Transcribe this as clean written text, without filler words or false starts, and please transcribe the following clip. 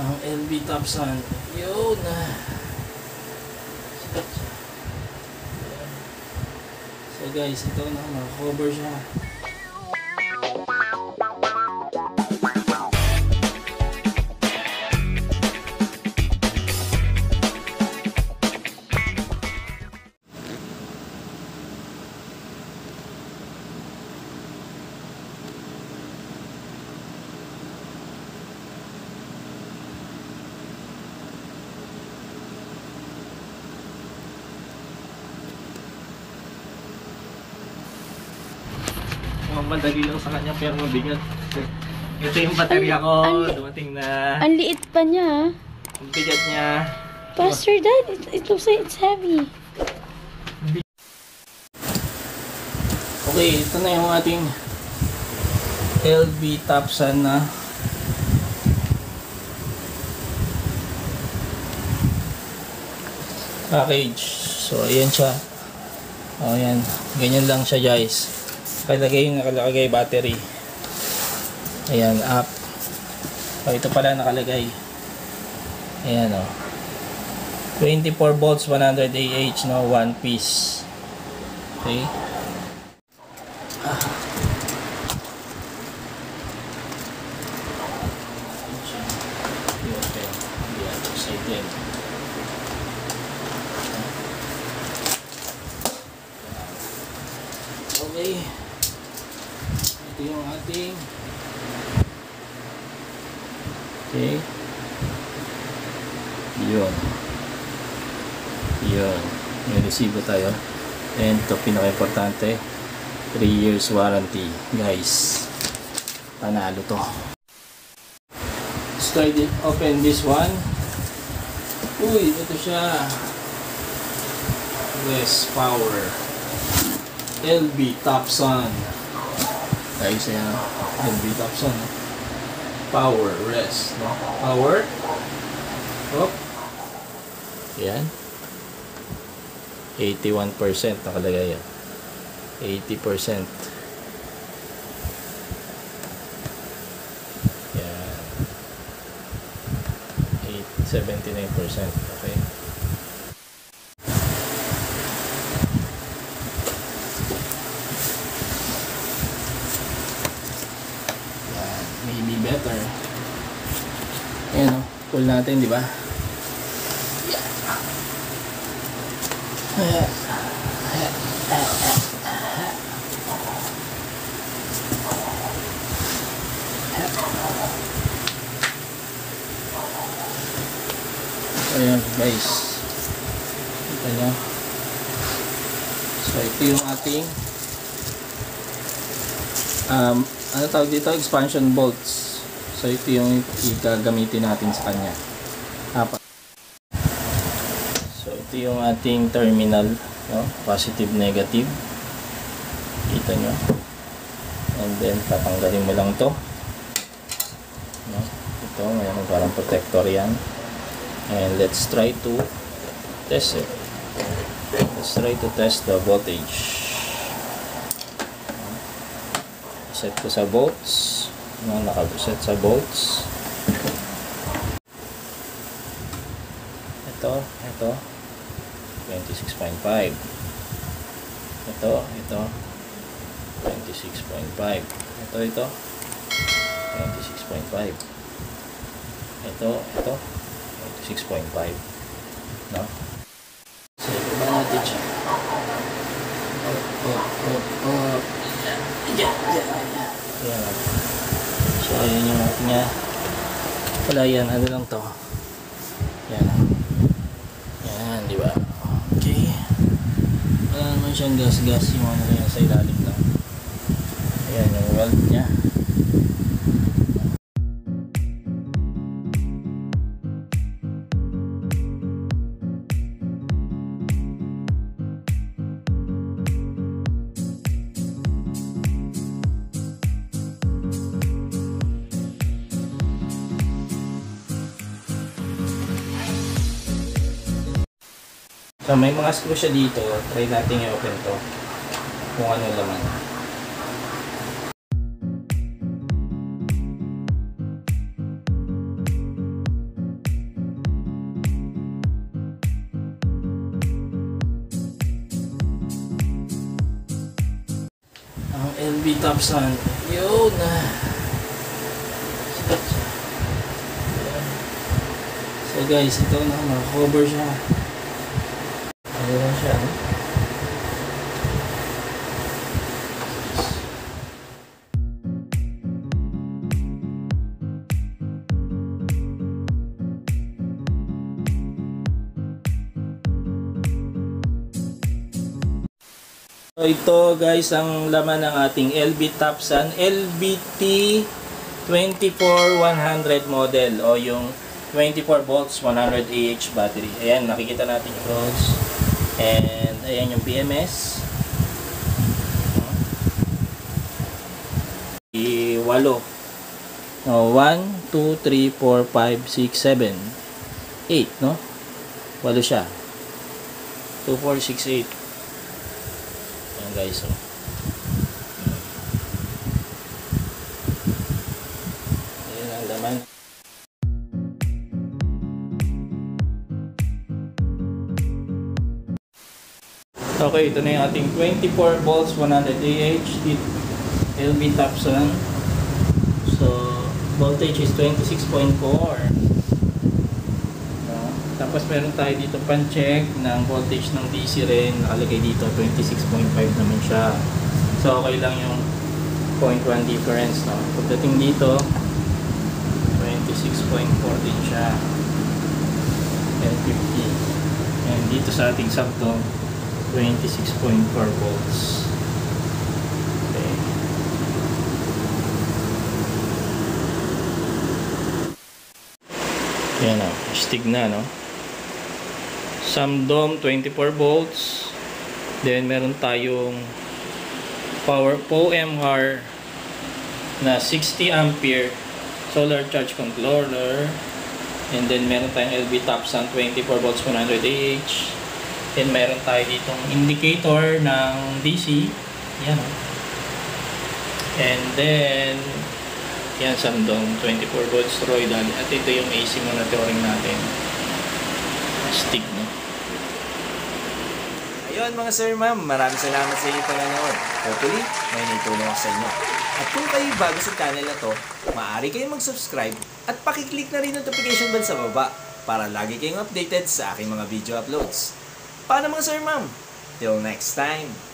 Ang LB Topsun. Yun na. Sikat siya. So guys, ito na. Makakover siya. Madali lang sa kanya pero mabigat. Ito yung baterya ko. Dumating na. Ang liit pa niya. Ang bigat niya. Pastor Dad, it looks like it's heavy. Okay, ito na yung ating LB Topsun na package. So, ayan siya. O, ayan. Ganyan lang siya, guys. Nakalagay battery. Ayan, up. O, ito pala nakalagay. Ayan, o. 24 volts, 100 AH, no? One piece. Okay. Okay. Ito yung ating okay. Yun. May resibo tayo. And ito pinaka-importante, 3 years warranty. Guys, panalo to. Let's try to open this one. Uy, ito siya. Yes, power. LB Topsun. Guys, ayan. LB Topsun. Power, rest. No? Power. Oh. Ayan. 81% nakalagay yan. 80%. Ayan. 79%. Okay. Maybe better. Ayan o, pull natin, di ba? Yeah. Ayan guys, kita nyo. So ito yung ating ano tawag dito? Expansion bolts. So ito yung igagamitin natin sa kanya. So ito yung ating terminal, no? Positive, negative. Kita nyo. And then tatanggalin mo lang to, no? Ito, mayroon parang protector yan. And let's try to test it. Let's try to test the voltage. Set ko sa volts. Nakaset sa volts. Ito 26.5. Ito 26.5. Ito 26.5. Ito 26.5. No? So, ito ba natin siya? Ayan. So, ayan yung natin niya. Wala yan. Ano lang to? Ayan. Ayan, di ba? Okay. Wala naman siyang gas-gas. Yung ano yan sa ilalim lang. Ayan yung weld niya. So may mga screw siya dito. Try natin i-open to. Kung ano laman. LB Topsun. Yun na. So guys, ito na, makakover siya. Ano lang siya, no? So ito guys ang laman ng ating LB Topsun LBT 24100 model o yung 24 volts 100 Ah battery. Ayan, nakikita natin yung rods and ayan yung BMS. 8 no, 1, 2, 3, 4, 5, 6, 7 8 no? 8 siya 2, 4, 6, 8 guys, oh. Ayan ang laman. Okay, ito na yung ating 24 volts 100 Ah LB Topsun. So voltage is 26.4. Tapos meron tayo dito pan-check ng voltage ng DC rin. Nakalagay dito 26.5 naman siya. So okay lang yung 0.1 difference, no? Pagdating dito 26.4 din siya. L50. And dito sa ating sakto 26.4 volts. Okay. Yan o. Stig na, no? Samdom 24 volts. Then meron tayong power POMR na 60 ampere solar charge controller. And then meron tayong LB Topsun 24 volts 100 Ah. Then meron tayo ditong indicator ng DC. Yan o. And then yan, Samdom 24 volts toroidal. At ito yung AC monitoring natin. Stick, no? Ayun mga sir, ma'am, maraming salamat sa inyong panonood. Hopefully, may naitulong ako sa inyo. At kung kayo bago sa channel na to, maaari kayong mag-subscribe at pakiclick na rin notification bell sa baba para lagi kayong updated sa aking mga video uploads. Paano mga sir, ma'am? Till next time!